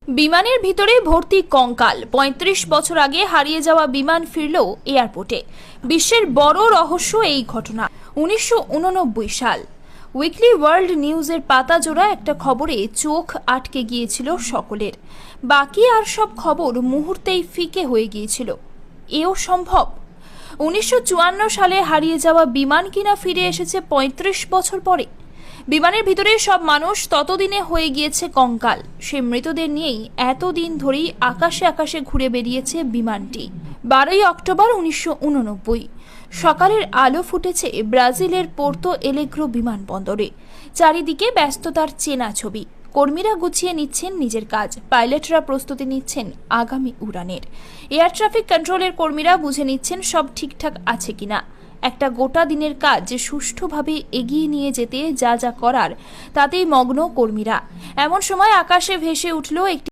বিমানের ভিতরে ভর্তি কঙ্কাল। ৩৫ বছর আগে হারিয়ে যাওয়া বিমান ফিরল এয়ারপোর্টে। বিশ্বের বড় রহস্য এই ঘটনা। ১৯৮৯ সাল। উইকলি ওয়ার্ল্ড নিউজের পাতা জোড়া একটা খবরে চোখ আটকে গিয়েছিল সকলের। বাকি আর সব খবর মুহূর্তেই ফিকে হয়ে গিয়েছিল। এও সম্ভব? ১৯৫৪ সালে হারিয়ে যাওয়া বিমান কিনা ফিরে এসেছে ৩৫ বছর পরে। বিমানের ভিতরে সব মানুষ ততদিনে হয়ে গিয়েছে কঙ্কাল। সে মৃতদের নিয়েই এতদিন ধরেই আকাশে আকাশে ঘুরে বেরিয়েছে বিমানটি। ১২ই অক্টোবর ১৯৮৯ সকালের আলো ফুটেছে ব্রাজিলের পোর্তো এলেগ্রো বিমানবন্দরে। চারিদিকে ব্যস্ততার চেনা ছবি। কর্মীরা গুছিয়ে নিচ্ছেন নিজের কাজ, পাইলটরা প্রস্তুতি নিচ্ছেন আগামী উড়ানের। এয়ার ট্রাফিক কন্ট্রোলের কর্মীরা বুঝে নিচ্ছেন সব ঠিকঠাক আছে কিনা। একটা গোটা দিনের কাজ যে সুষ্ঠুভাবে এগিয়ে নিয়ে যেতে যা যা করার তাতেই মগ্ন কর্মীরা। এমন সময় আকাশে ভেসে উঠল একটি